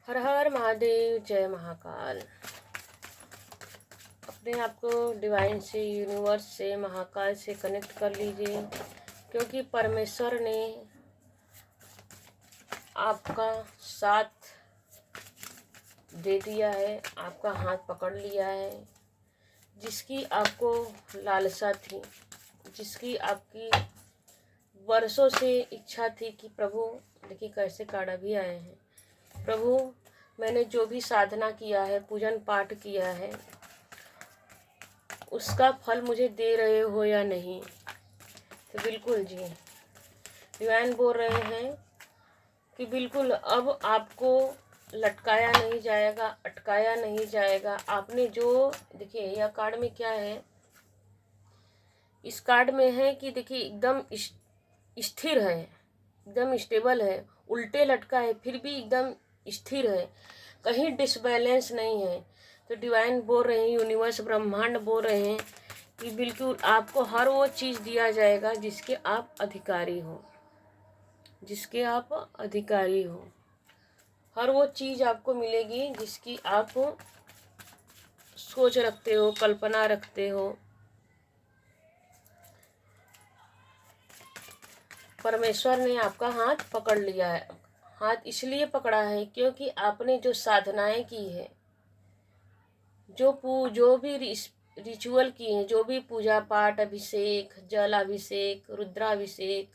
हर हर महादेव, जय महाकाल। अपने आप को डिवाइन से, यूनिवर्स से, महाकाल से कनेक्ट कर लीजिए, क्योंकि परमेश्वर ने आपका साथ दे दिया है, आपका हाथ पकड़ लिया है। जिसकी आपको लालसा थी, जिसकी आपकी वर्षों से इच्छा थी कि प्रभु, देखिए कैसे कार्ड अभी आए हैं, प्रभु मैंने जो भी साधना किया है, पूजन पाठ किया है, उसका फल मुझे दे रहे हो या नहीं। तो बिल्कुल जी, डिवाइन बोल रहे हैं कि बिल्कुल अब आपको लटकाया नहीं जाएगा, अटकाया नहीं जाएगा। आपने जो, देखिए यह कार्ड में क्या है, इस कार्ड में है कि देखिए एकदम स्थिर है, एकदम स्टेबल है, उल्टे लटका है फिर भी एकदम स्थिर है, कहीं डिसबैलेंस नहीं है। तो डिवाइन बोल रहे हैं, यूनिवर्स ब्रह्मांड बोल रहे हैं कि बिल्कुल आपको हर वो चीज़ दिया जाएगा जिसके आप अधिकारी हो, जिसके आप अधिकारी हो। हर वो चीज़ आपको मिलेगी जिसकी आप सोच रखते हो, कल्पना रखते हो। परमेश्वर ने आपका हाथ पकड़ लिया है। हाथ इसलिए पकड़ा है क्योंकि आपने जो साधनाएं की है, जो भी रिचुअल किए हैं, जो भी पूजा पाठ, अभिषेक, जल अभिषेक, रुद्राभिषेक,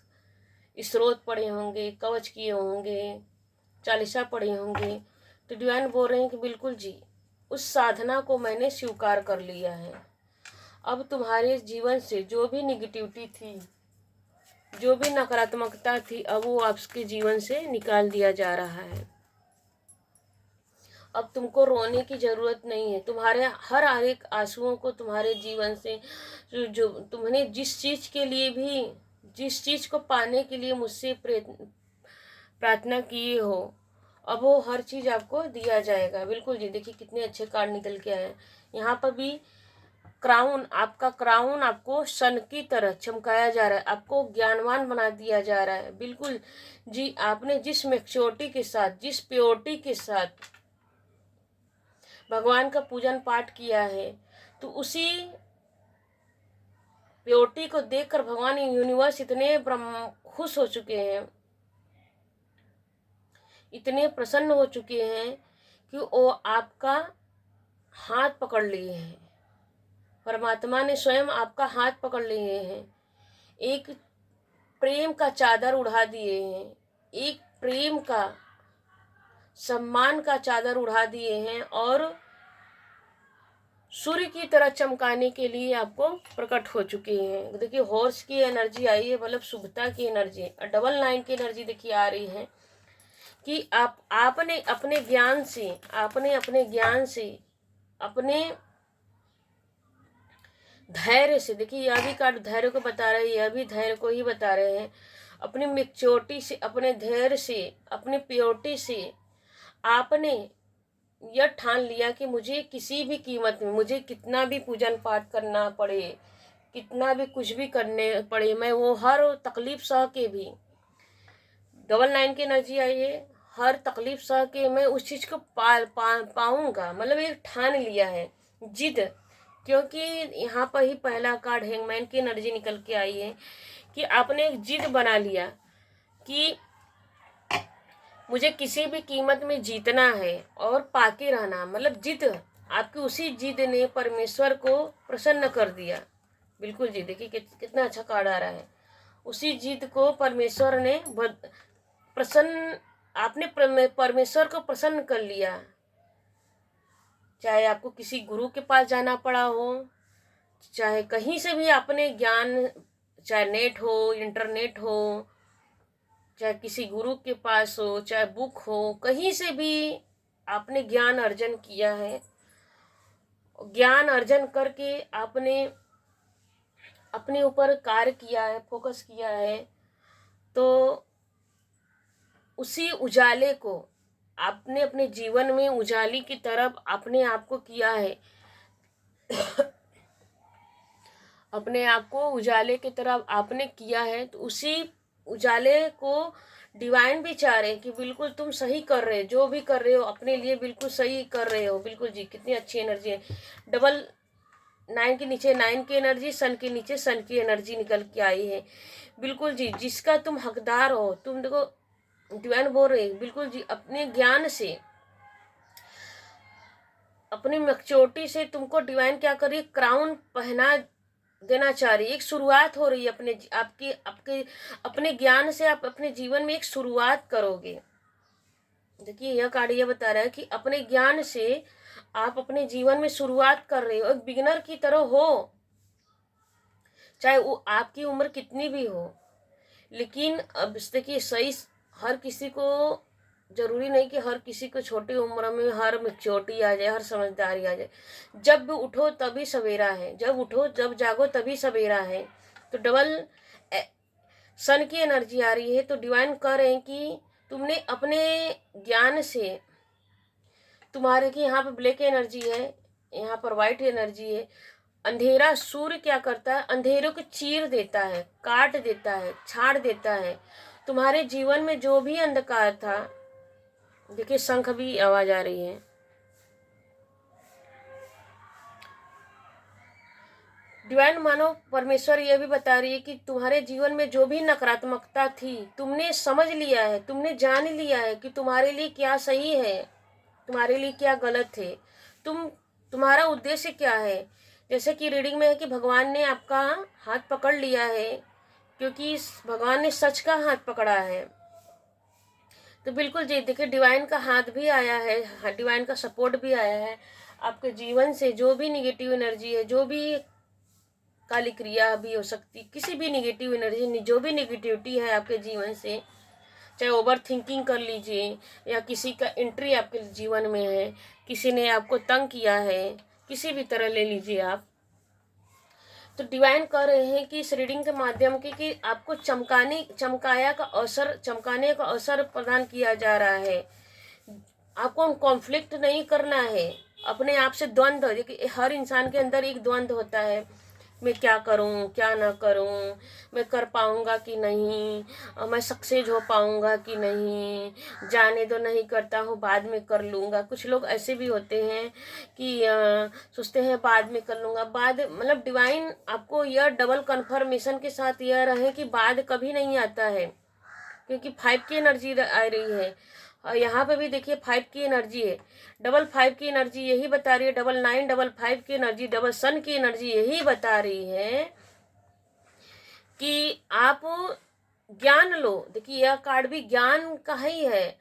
स्रोत पढ़े होंगे, कवच किए होंगे, चालीसा पढ़े होंगे, तो डिवाइन बोल रहे हैं कि बिल्कुल जी, उस साधना को मैंने स्वीकार कर लिया है। अब तुम्हारे जीवन से जो भी निगेटिविटी थी, जो भी नकारात्मकता थी, अब वो आपके जीवन से निकाल दिया जा रहा है। अब तुमको रोने की ज़रूरत नहीं है। तुम्हारे हर एक आंसुओं को तुम्हारे जीवन से, जो तुमने जिस चीज़ के लिए भी, जिस चीज़ को पाने के लिए मुझसे प्रार्थना किए हो, अब वो हर चीज़ आपको दिया जाएगा। बिल्कुल जी, देखिए कितने अच्छे कार्ड निकल के आए। यहाँ पर भी क्राउन, आपका क्राउन आपको सन की तरह चमकाया जा रहा है, आपको ज्ञानवान बना दिया जा रहा है। बिल्कुल जी, आपने जिस मैच्योरिटी के साथ, जिस प्योरिटी के साथ भगवान का पूजन पाठ किया है, तो उसी प्योरिटी को देखकर भगवान, यूनिवर्स इतने खुश हो चुके हैं, इतने प्रसन्न हो चुके हैं कि वो आपका हाथ पकड़ लिए हैं। परमात्मा ने स्वयं आपका हाथ पकड़ लिए हैं, एक प्रेम का चादर उड़ा दिए हैं, एक प्रेम का, सम्मान का चादर उड़ा दिए हैं, और सूर्य की तरह चमकाने के लिए आपको प्रकट हो चुके हैं। देखिए हॉर्स की एनर्जी आई है, मतलब शुभता की एनर्जी, डबल 9 की एनर्जी देखिए आ रही है कि आपने अपने ज्ञान से, आपने अपने ज्ञान से, अपने धैर्य से, देखिए यह भी कार्ड धैर्य को बता रहे हैं, यह भी धैर्य को ही बता रहे हैं। अपनी मैच्योरिटी से, अपने धैर्य से, अपनी प्योरिटी से आपने यह ठान लिया कि मुझे किसी भी कीमत में, मुझे कितना भी पूजन पाठ करना पड़े, कितना भी कुछ भी करने पड़े, मैं वो हर तकलीफ सह के भी, डबल 9 की एनर्जी आई है, हर तकलीफ सह के मैं उस चीज़ को पाऊंगा, मतलब एक ठान लिया है, जिद। क्योंकि यहाँ पर ही पहला कार्ड हैंगमैन की एनर्जी निकल के आई है कि आपने एक जिद बना लिया कि मुझे किसी भी कीमत में जीतना है और पाके रहना, मतलब जिद। आपकी उसी जिद ने परमेश्वर को प्रसन्न कर दिया। बिल्कुल जी, देखिए कितना अच्छा कार्ड आ रहा है। उसी जिद को परमेश्वर ने प्रसन्न, आपने परमेश्वर को प्रसन्न कर लिया। चाहे आपको किसी गुरु के पास जाना पड़ा हो, चाहे कहीं से भी आपने ज्ञान, चाहे नेट हो, इंटरनेट हो, चाहे किसी गुरु के पास हो, चाहे बुक हो, कहीं से भी आपने ज्ञान अर्जन किया है। ज्ञान अर्जन करके आपने अपने ऊपर कार्य किया है, फोकस किया है, तो उसी उजाले को आपने अपने जीवन में उजाली की तरफ अपने आप को किया है। अपने आप को उजाले की तरफ आपने किया है, तो उसी उजाले को डिवाइन भी चाह रहे हैं कि बिल्कुल तुम सही कर रहे हो, जो भी कर रहे हो अपने लिए बिल्कुल सही कर रहे हो। बिल्कुल जी, कितनी अच्छी एनर्जी है। डबल 9 के नीचे 9 की एनर्जी, सन के नीचे सन की एनर्जी निकल के आई है। बिल्कुल जी, जिसका तुम हकदार हो, तुम देखो डिवाइन बोल रहे बिल्कुल जी, अपने ज्ञान से, अपनी मैच्योरिटी से तुमको डिवाइन क्या करिए, क्राउन पहना देना चाह रही है। एक शुरुआत हो रही है अपने आपकी आपके अपने ज्ञान से। आप अपने जीवन में एक शुरुआत करोगे। देखिए यह कार्ड ये बता रहा है कि अपने ज्ञान से आप अपने जीवन में शुरुआत कर रहे हो, एक बिगिनर की तरह हो, चाहे वो आपकी उम्र कितनी भी हो। लेकिन अब देखिए सही, हर किसी को जरूरी नहीं कि हर किसी को छोटी उम्र में हर मैच्योरिटी आ जाए, हर समझदारी आ जाए। जब उठो तभी सवेरा है, जब उठो जब जागो तभी सवेरा है। तो डबल सन की एनर्जी आ रही है। तो डिवाइन कह रहे हैं कि तुमने अपने ज्ञान से, तुम्हारे की यहाँ पर ब्लैक एनर्जी है, यहाँ पर व्हाइट एनर्जी है। अंधेरा, सूर्य क्या करता है, अंधेरों को चीर देता है, काट देता है, छाड़ देता है। तुम्हारे जीवन में जो भी अंधकार था, देखिए शंख भी आवाज आ रही है। डिवाइन मानो परमेश्वर यह भी बता रही है कि तुम्हारे जीवन में जो भी नकारात्मकता थी, तुमने समझ लिया है, तुमने जान लिया है कि तुम्हारे लिए क्या सही है, तुम्हारे लिए क्या गलत है, तुम्हारा उद्देश्य क्या है। जैसे कि रीडिंग में है कि भगवान ने आपका हाथ पकड़ लिया है, क्योंकि भगवान ने सच का हाथ पकड़ा है। तो बिल्कुल जी, देखिए डिवाइन का हाथ भी आया है, डिवाइन का सपोर्ट भी आया है। आपके जीवन से जो भी निगेटिव एनर्जी है, जो भी काली क्रिया भी हो सकती, किसी भी निगेटिव एनर्जी, जो भी निगेटिविटी है आपके जीवन से, चाहे ओवर थिंकिंग कर लीजिए, या किसी का एंट्री आपके जीवन में है, किसी ने आपको तंग किया है, किसी भी तरह ले लीजिए आप। तो डिवाइन कह रहे हैं कि इस रीडिंग के माध्यम के कि आपको चमकाने का अवसर प्रदान किया जा रहा है। आपको कॉन्फ्लिक्ट नहीं करना है, अपने आप से द्वंद्व, देखिए हर इंसान के अंदर एक द्वंद्व होता है, मैं क्या करूं क्या ना करूं, मैं कर पाऊंगा कि नहीं, मैं सक्सेस हो पाऊंगा कि नहीं, जाने दो नहीं करता हूँ बाद में कर लूंगा। कुछ लोग ऐसे भी होते हैं कि सोचते हैं बाद में कर लूंगा, बाद मतलब डिवाइन आपको यह डबल कन्फर्मेशन के साथ यह रहे कि बाद कभी नहीं आता है, क्योंकि 5 की एनर्जी आ रही है। यहाँ पे भी देखिए 5 की एनर्जी है, डबल 5 की एनर्जी यही बता रही है, डबल 9 डबल 5 की एनर्जी, डबल सन की एनर्जी यही बता रही है कि आप ज्ञान लो। देखिए यह कार्ड भी ज्ञान का ही है।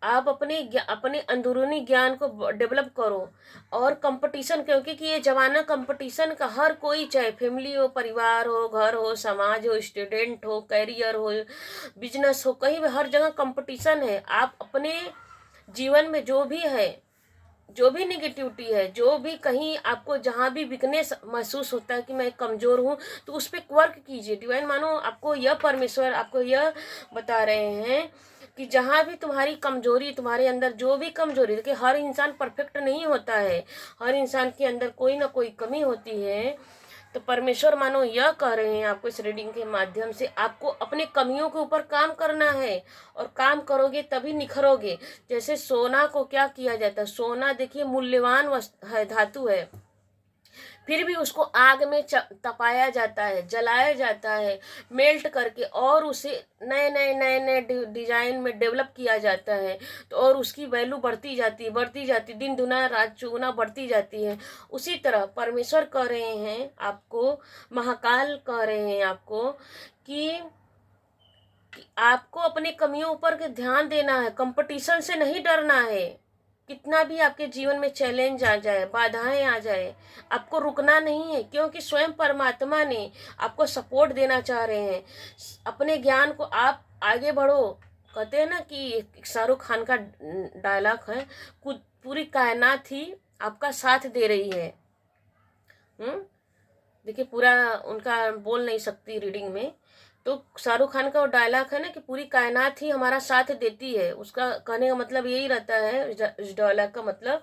आप अपने अंदरूनी ज्ञान को डेवलप करो, और कंपटीशन, क्योंकि कि ये जमाना कंपटीशन का, हर कोई चाहे फैमिली हो, परिवार हो, घर हो, समाज हो, स्टूडेंट हो, कैरियर हो, बिजनेस हो, कहीं भी हर जगह कंपटीशन है। आप अपने जीवन में जो भी है, जो भी निगेटिविटी है, जो भी कहीं आपको जहाँ भी वीकनेस महसूस होता है कि मैं कमजोर हूँ, तो उस पर वर्क कीजिए। डिवाइन मानो आपको यह परमेश्वर आपको यह बता रहे हैं कि जहाँ भी तुम्हारी कमजोरी, तुम्हारे अंदर जो भी कमजोरी, देखिए हर इंसान परफेक्ट नहीं होता है, हर इंसान के अंदर कोई ना कोई कमी होती है। तो परमेश्वर मानो यह कह रहे हैं आपको इस रीडिंग के माध्यम से, आपको अपने कमियों के ऊपर काम करना है, और काम करोगे तभी निखरोगे। जैसे सोना को क्या किया जाता है, सोना देखिए मूल्यवान है, धातु है, फिर भी उसको आग में तपाया जाता है, जलाया जाता है, मेल्ट करके, और उसे नए डिजाइन में डेवलप किया जाता है। तो और उसकी वैल्यू बढ़ती जाती, दिन दुना रात चौगुना बढ़ती जाती है। उसी तरह परमेश्वर कह रहे हैं आपको, महाकाल कह रहे हैं आपको कि आपको अपने कमियों पर के ध्यान देना है, कंपटीशन से नहीं डरना है। कितना भी आपके जीवन में चैलेंज आ जाए, बाधाएं आ जाए, आपको रुकना नहीं है, क्योंकि स्वयं परमात्मा ने आपको सपोर्ट देना चाह रहे हैं। अपने ज्ञान को आप आगे बढ़ो। कहते हैं ना कि शाहरुख खान का डायलॉग है, पूरी कायनात ही आपका साथ दे रही है। देखिए पूरा उनका बोल नहीं सकती रीडिंग में, तो शाहरुख खान का वो डायलॉग है ना कि पूरी कायनात ही हमारा साथ देती है, उसका कहने का मतलब यही रहता है, इस डायलॉग का मतलब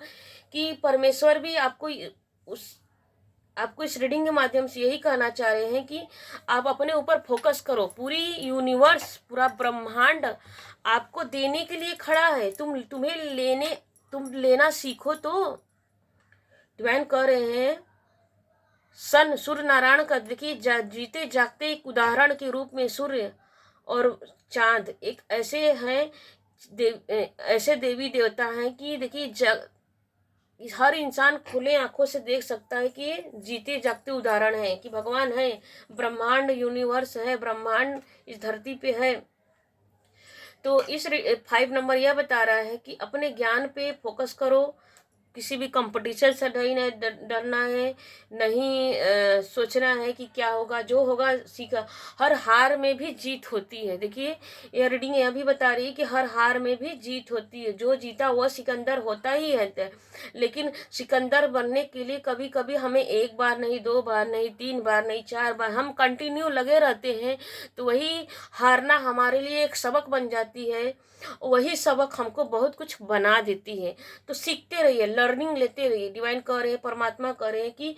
कि परमेश्वर भी आपको उस आपको इस रीडिंग के माध्यम से यही कहना चाह रहे हैं कि आप अपने ऊपर फोकस करो। पूरी यूनिवर्स, पूरा ब्रह्मांड आपको देने के लिए खड़ा है। तुम लेना सीखो। तो डिवाइन कह रहे हैं, सूर्य नारायण का देखिए जीते जागते एक उदाहरण के रूप में सूर्य और चांद एक ऐसे हैं ऐसे देवी देवता हैं कि देखिए हर इंसान खुले आंखों से देख सकता है कि जीते जागते उदाहरण है कि भगवान है, ब्रह्मांड यूनिवर्स है, ब्रह्मांड इस धरती पे है। तो इस 5 नंबर यह बता रहा है कि अपने ज्ञान पे फोकस करो। किसी भी कंपटीशन से नहीं डरना है, नहीं सोचना है कि क्या होगा, जो होगा सीखा। हर हार में भी जीत होती है। देखिए यह रीडिंग यह भी बता रही है कि हर हार में भी जीत होती है। जो जीता वह सिकंदर होता ही है। लेकिन सिकंदर बनने के लिए कभी कभी हमें 1 बार नहीं, 2 बार नहीं, 3 बार नहीं, 4 बार हम कंटिन्यू लगे रहते हैं तो वही हारना हमारे लिए एक सबक बन जाती है। वही सबक हमको बहुत कुछ बना देती है। तो सीखते रहिए, लर्निंग लेते रहिए। डिवाइन कह रहे हैं, परमात्मा कह रहे हैं कि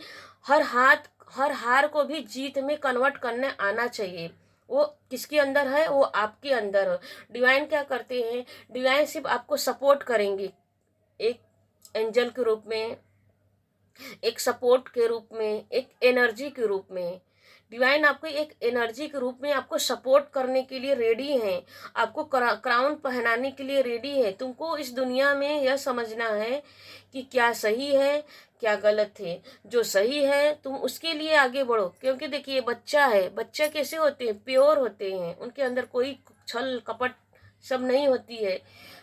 हर हार को भी जीत में कन्वर्ट करने आना चाहिए। वो किसके अंदर है? वो आपके अंदर है। डिवाइन क्या करते हैं? डिवाइन सिर्फ आपको सपोर्ट करेंगे, एक एंजल के रूप में, एक सपोर्ट के रूप में, एक एनर्जी के रूप में। डिवाइन आपको एक एनर्जी के रूप में आपको सपोर्ट करने के लिए रेडी है, आपको क्राउन पहनाने के लिए रेडी है। तुमको इस दुनिया में यह समझना है कि क्या सही है, क्या गलत है। जो सही है तुम उसके लिए आगे बढ़ो। क्योंकि देखिए बच्चा है, बच्चा कैसे होते हैं? प्योर होते हैं, उनके अंदर कोई छल कपट सब नहीं होती है।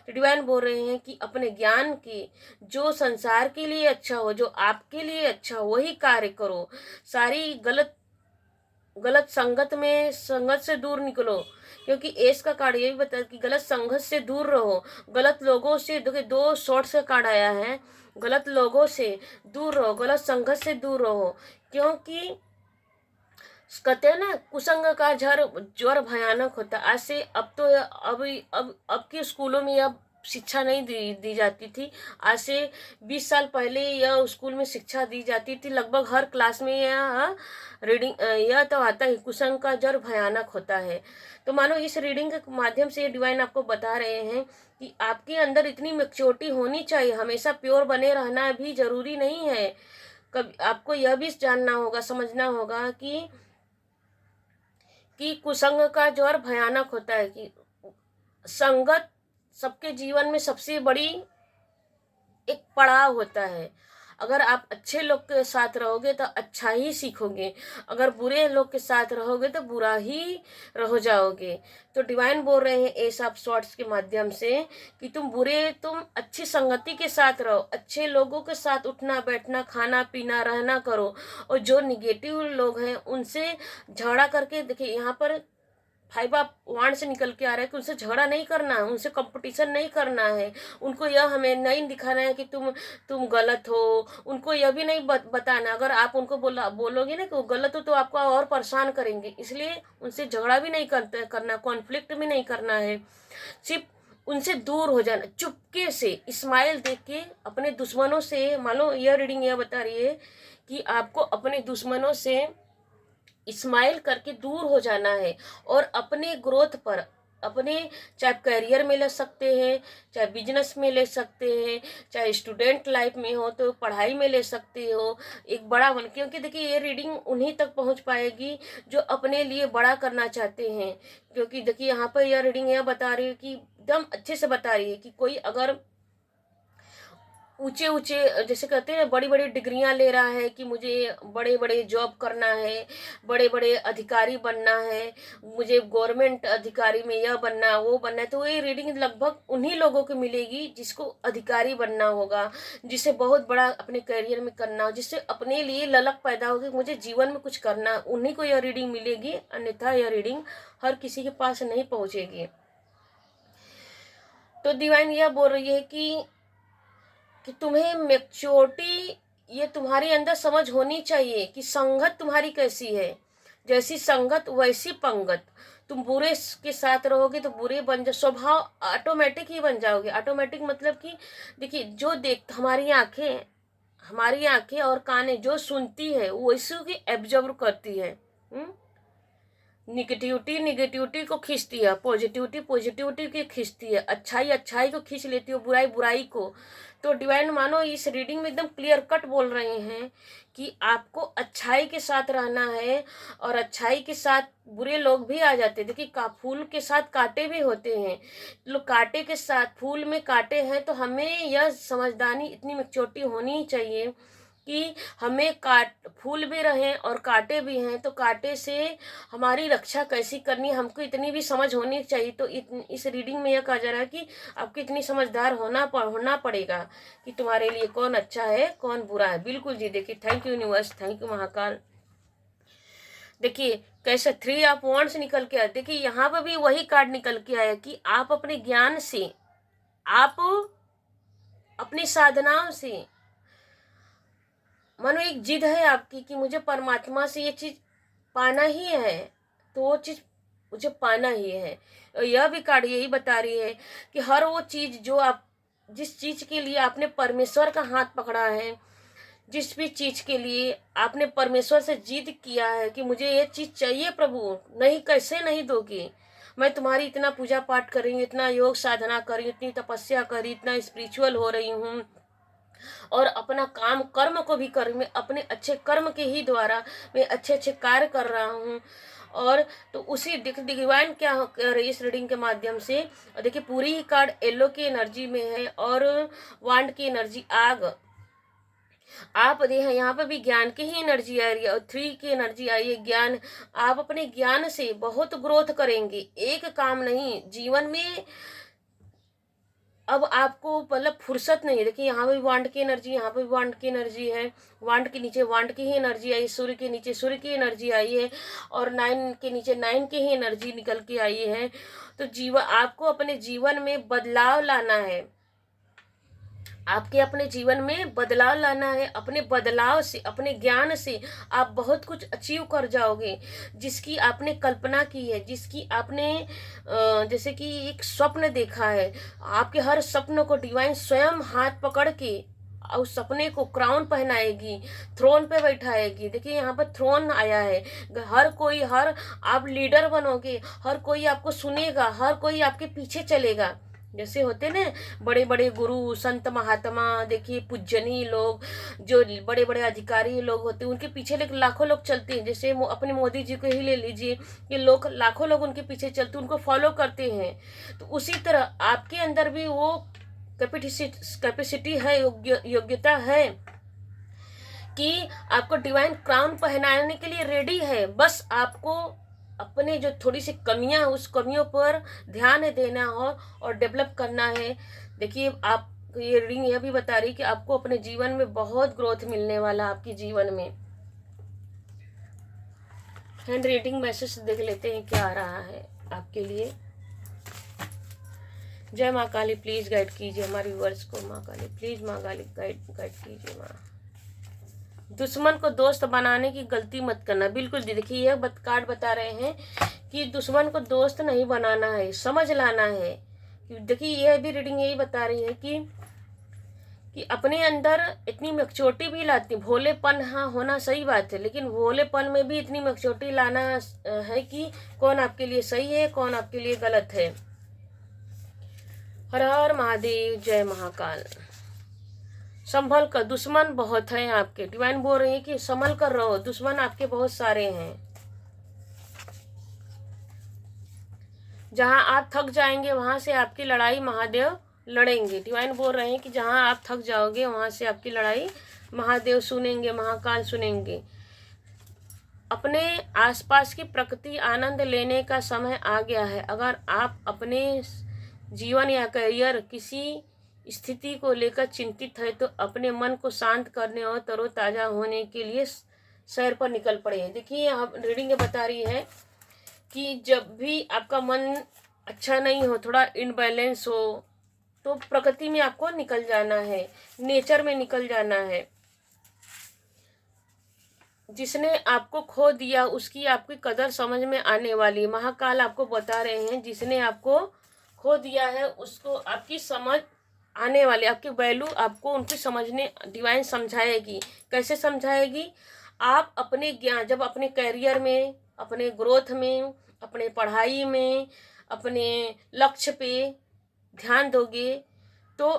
तो डिवाइन बोल रहे हैं कि अपने ज्ञान की जो संसार के लिए अच्छा हो, जो आपके लिए अच्छा हो, वही कार्य करो। सारी गलत संगत से दूर निकलो। क्योंकि एस का कार्ड ये भी बता कि गलत संगत से दूर रहो, गलत लोगों से। देखिए 2 शॉर्ट्स का कार्ड आया है, गलत लोगों से दूर रहो, गलत संगत से दूर रहो। क्योंकि कहते हैं ना, कुसंग का ज्वर भयानक होता। आज से अब तो अब के स्कूलों में यह शिक्षा नहीं दी जाती थी। आज से 20 साल पहले यह स्कूल में शिक्षा दी जाती थी। लगभग हर क्लास में यह रीडिंग यह तो आता ही, कुसंग का ज्वर भयानक होता है। तो मानो इस रीडिंग के माध्यम से डिवाइन आपको बता रहे हैं कि आपके अंदर इतनी मैच्योरिटी होनी चाहिए। हमेशा प्योर बने रहना भी जरूरी नहीं है। कभी आपको यह भी जानना होगा, समझना होगा कि कुसंग का ज्वर भयानक होता है। कि संगत सबके जीवन में सबसे बड़ी एक पड़ाव होता है। अगर आप अच्छे लोग के साथ रहोगे तो अच्छा ही सीखोगे, अगर बुरे लोग के साथ रहोगे तो बुरा ही रह जाओगे। तो डिवाइन बोल रहे हैं एस ऑफ सॉर्ड्स के माध्यम से कि तुम अच्छी संगति के साथ रहो, अच्छे लोगों के साथ उठना बैठना, खाना पीना, रहना करो। और जो निगेटिव लोग हैं उनसे झगड़ा करके, देखिए यहाँ पर 5 ऑफ वांड से निकल के आ रहा है कि उनसे झगड़ा नहीं करना है, उनसे कंपटीशन नहीं करना है। उनको यह हमें नहीं दिखाना है कि तुम गलत हो। उनको यह भी नहीं बताना। अगर आप उनको बोलोगे ना कि वो गलत हो तो आपको और परेशान करेंगे। इसलिए उनसे झगड़ा भी नहीं करना, कॉन्फ्लिक्ट भी नहीं करना है। सिर्फ उनसे दूर हो जाना, चुपके से स्माइल देख के अपने दुश्मनों से। मान लो यह रीडिंग यह बता रही है कि आपको अपने दुश्मनों से स्माइल करके दूर हो जाना है और अपने ग्रोथ पर, अपने चाहे करियर में ले सकते हैं, चाहे बिजनेस में ले सकते हैं, चाहे स्टूडेंट लाइफ में हो तो पढ़ाई में ले सकते हो, एक बड़ा बन। क्योंकि देखिए ये रीडिंग उन्हीं तक पहुंच पाएगी जो अपने लिए बड़ा करना चाहते हैं। क्योंकि देखिए यहाँ पर यह रीडिंग यह बता रही है कि एकदम अच्छे से बता रही है कि कोई अगर ऊंचे ऊंचे जैसे कहते हैं बड़ी बड़ी डिग्रियां ले रहा है कि मुझे बड़े बड़े जॉब करना है, बड़े बड़े अधिकारी बनना है, मुझे गवर्नमेंट अधिकारी में यह बनना है, वो बनना है। तो ये रीडिंग लगभग उन्हीं लोगों को मिलेगी जिसको अधिकारी बनना होगा, जिसे बहुत बड़ा अपने करियर में करना हो, जिससे अपने लिए ललक पैदा होगी मुझे जीवन में कुछ करना है, उन्हीं को यह रीडिंग मिलेगी। अन्यथा यह रीडिंग हर किसी के पास नहीं पहुंचेगी। तो डिवाइन यह बोल रही है कि तुम्हें मैच्योरिटी, ये तुम्हारे अंदर समझ होनी चाहिए कि संगत तुम्हारी कैसी है। जैसी संगत वैसी पंगत। तुम बुरे के साथ रहोगे तो बुरे बन जाओ, स्वभाव ऑटोमेटिक ही बन जाओगे। ऑटोमेटिक मतलब कि देखिए जो हमारी आंखें हमारी आंखें और कानें जो सुनती है वो इसी की एब्जॉर्व करती है। निगेटिविटी निगेटिविटी को खींचती है, पॉजिटिविटी पॉजिटिविटी की खींचती है, अच्छाई अच्छाई को खींच लेती है, बुराई बुराई को। तो डिवाइन मानो इस रीडिंग में एकदम क्लियर कट बोल रहे हैं कि आपको अच्छाई के साथ रहना है, और अच्छाई के साथ बुरे लोग भी आ जाते हैं। देखिए फूल के साथ कांटे भी होते हैं, लोग कांटे के साथ, फूल में कांटे हैं, तो हमें यह समझदारी इतनी मैच्योरिटी होनी चाहिए कि हमें फूल भी रहें और कांटे भी हैं, तो कांटे से हमारी रक्षा कैसी करनी है हमको इतनी भी समझ होनी चाहिए। तो इस रीडिंग में यह कहा जा रहा है कि आपको इतनी समझदार होना पड़ेगा कि तुम्हारे लिए कौन अच्छा है कौन बुरा है। बिल्कुल जी। देखिए thank you universe, thank you Mahakal. देखिए कैसे 3 ऑफ वांड्स निकल के आया। देखिए यहाँ पर भी वही कार्ड निकल के आया कि आप अपने ज्ञान से, आप अपनी साधनाओं से, मानो एक जिद है आपकी कि मुझे परमात्मा से ये चीज पाना ही है, तो वो चीज मुझे पाना ही है। और यह भी कार्ड यही बता रही है कि हर वो चीज जो आप, जिस चीज के लिए आपने परमेश्वर का हाथ पकड़ा है, जिस भी चीज के लिए आपने परमेश्वर से जिद किया है कि मुझे ये चीज चाहिए प्रभु, नहीं कैसे नहीं दोगे, मैं तुम्हारी इतना पूजा पाठ कर रही हूँ, इतना योग साधना कर रही हूँ, इतनी तपस्या कर रही, इतना स्पिरिचुअल हो रही हूँ, और अपना काम कर्म को भी कर, मैं अपने अच्छे कर्म के ही द्वारा मैं अच्छे अच्छे कार्य कर रहा हूँ। और तो उसी डिवाइन क्या कर रही है इस रीडिंग के माध्यम से। और देखिए पूरी ही कार्ड येलो की एनर्जी में है और वांड की एनर्जी आग। आप देखें यहाँ पे भी ज्ञान की ही एनर्जी आ रही है और 3 की एनर्जी आई है ज्ञान। आप अपने ज्ञान से बहुत ग्रोथ करेंगे, एक काम नहीं जीवन में। अब आपको मतलब फुर्सत नहीं है। देखिए यहाँ पे भी वांड की एनर्जी, यहाँ पे भी वांड की एनर्जी है, वांड के नीचे वांड की ही एनर्जी आई, सूर्य के नीचे सूर्य की एनर्जी आई है, और 9 के नीचे 9 की ही एनर्जी निकल के आई है। तो जीवन, आपको अपने जीवन में बदलाव लाना है, आपके अपने जीवन में बदलाव लाना है। अपने बदलाव से, अपने ज्ञान से आप बहुत कुछ अचीव कर जाओगे, जिसकी आपने कल्पना की है, जिसकी आपने जैसे कि एक स्वप्न देखा है। आपके हर सपनों को डिवाइन स्वयं हाथ पकड़ के और उस सपने को क्राउन पहनाएगी, थ्रोन पे बैठाएगी। देखिए यहाँ पर थ्रोन आया है, हर कोई, हर आप लीडर बनोगे, हर कोई आपको सुनेगा, हर कोई आपके पीछे चलेगा। जैसे होते ना बड़े बड़े गुरु संत महात्मा, देखिए पूजनीय लोग, जो बड़े बड़े अधिकारी लोग होते हैं, उनके पीछे लाखों लोग चलते हैं। जैसे अपने मोदी जी को ही ले लीजिए, ये लोग लाखों लोग उनके पीछे चलते, उनको फॉलो करते हैं। तो उसी तरह आपके अंदर भी वो कैपेसिटी है, योग्यता है कि आपको डिवाइन क्राउन पहनाने के लिए रेडी है। बस आपको अपने जो थोड़ी सी कमियां, उस कमियों पर ध्यान देना हो और डेवलप करना है। देखिए आप, ये रीडिंग यह भी बता रही कि आपको अपने जीवन में बहुत ग्रोथ मिलने वाला, आपके जीवन में। हैंड रीडिंग मैसेज देख लेते हैं क्या आ रहा है आपके लिए। जय माँ काली, प्लीज गाइड कीजिए हमारे व्यूअर्स को। माँ काली प्लीज, माँ काली गाइड कीजिए माँ। दुश्मन को दोस्त बनाने की गलती मत करना। बिल्कुल देखिए यह कार्ड बता रहे हैं कि दुश्मन को दोस्त नहीं बनाना है, समझ लाना है। देखिए यह भी रीडिंग यही बता रही है कि अपने अंदर इतनी मैच्योरिटी भी लाती, भोलेपन हाँ होना सही बात है, लेकिन भोलेपन में भी इतनी मैच्योरिटी लाना है कि कौन आपके लिए सही है कौन आपके लिए गलत है। हर हर महादेव, जय महाकाल। संभल कर, दुश्मन बहुत है आपके। डिवाइन बोल रही है कि संभल कर रहो, दुश्मन आपके बहुत सारे हैं। जहां आप थक जाएंगे वहां से आपकी लड़ाई महादेव लड़ेंगे। डिवाइन बोल रहे हैं कि जहां आप थक जाओगे वहां से आपकी लड़ाई महादेव सुनेंगे, महाकाल सुनेंगे। अपने आसपास की प्रकृति आनंद लेने का समय आ गया है। अगर आप अपने जीवन या करियर किसी स्थिति को लेकर चिंतित है तो अपने मन को शांत करने और तरोताजा होने के लिए सैर पर निकल पड़े। देखिए यहाँ रीडिंग बता रही है कि जब भी आपका मन अच्छा नहीं हो, थोड़ा इनबैलेंस हो, तो प्रकृति में आपको निकल जाना है, नेचर में निकल जाना है। जिसने आपको खो दिया उसकी आपकी कदर समझ में आने वाली। महाकाल आपको बता रहे हैं जिसने आपको खो दिया है उसको आपकी समझ आने वाले आपकी वैल्यू आपको उनकी समझने डिवाइन समझाएगी। कैसे समझाएगी? आप अपने ज्ञान, जब अपने करियर में, अपने ग्रोथ में, अपने पढ़ाई में, अपने लक्ष्य पे ध्यान दोगे तो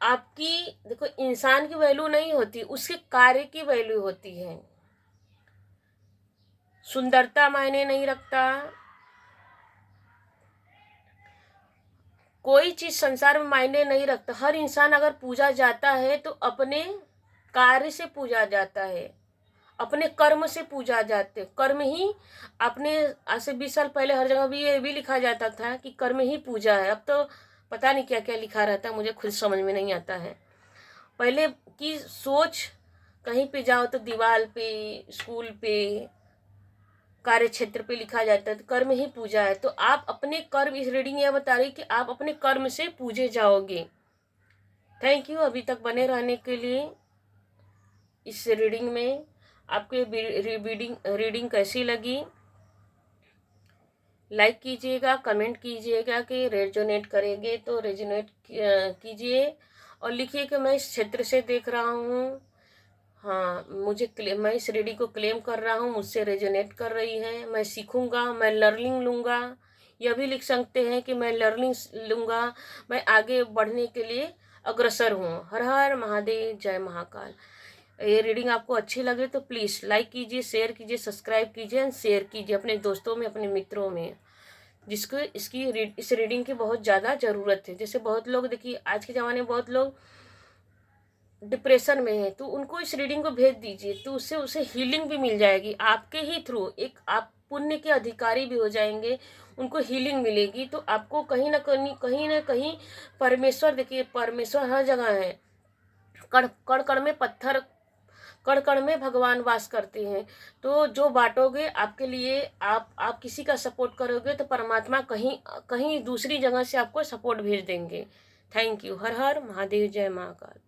आपकी, देखो इंसान की वैल्यू नहीं होती, उसके कार्य की वैल्यू होती है। सुंदरता मायने नहीं रखता, कोई चीज संसार में मायने नहीं रखता। हर इंसान अगर पूजा जाता है तो अपने कार्य से पूजा जाता है, अपने कर्म से पूजा जाते। कर्म ही अपने, आज से 20 साल पहले हर जगह भी ये भी लिखा जाता था कि कर्म ही पूजा है। अब तो पता नहीं क्या क्या लिखा रहता है, मुझे खुद समझ में नहीं आता है। पहले की सोच, कहीं पे जाओ तो दीवार पे, स्कूल पे, कार्य क्षेत्र पे लिखा जाता है तो कर्म ही पूजा है। तो आप अपने कर्म, इस रीडिंग यह बता रही कि आप अपने कर्म से पूजे जाओगे। थैंक यू अभी तक बने रहने के लिए। इस रीडिंग में आपको रीडिंग कैसी लगी? लाइक कीजिएगा, कमेंट कीजिएगा कि रेजोनेट करेंगे तो रेजोनेट कीजिए, और लिखिए कि मैं इस क्षेत्र से देख रहा हूँ। हाँ, मैं इस रीडिंग को क्लेम कर रहा हूँ, मुझसे रेजोनेट कर रही है, मैं सीखूंगा, मैं लर्निंग लूँगा। यह भी लिख सकते हैं कि मैं लर्निंग लूँगा, मैं आगे बढ़ने के लिए अग्रसर हूँ। हर हर महादेव, जय महाकाल। ये रीडिंग आपको अच्छी लगे तो प्लीज़ लाइक कीजिए, शेयर कीजिए, सब्सक्राइब कीजिए एंड शेयर कीजिए अपने दोस्तों में, अपने मित्रों में, जिसको इस रीडिंग की बहुत ज़्यादा ज़रूरत है। जैसे बहुत लोग, देखिए आज के ज़माने में बहुत लोग डिप्रेशन में है, तो उनको इस रीडिंग को भेज दीजिए, तो उससे उसे हीलिंग भी मिल जाएगी आपके ही थ्रू। एक आप पुण्य के अधिकारी भी हो जाएंगे, उनको हीलिंग मिलेगी। तो आपको कहीं ना कहीं परमेश्वर, देखिए परमेश्वर हर जगह है। कण कण कण में पत्थर, कण कण में भगवान वास करते हैं। तो जो बांटोगे आपके लिए, आप किसी का सपोर्ट करोगे तो परमात्मा कहीं कहीं दूसरी जगह से आपको सपोर्ट भेज देंगे। Thank you. हर हर महादेव, जय महाकाल।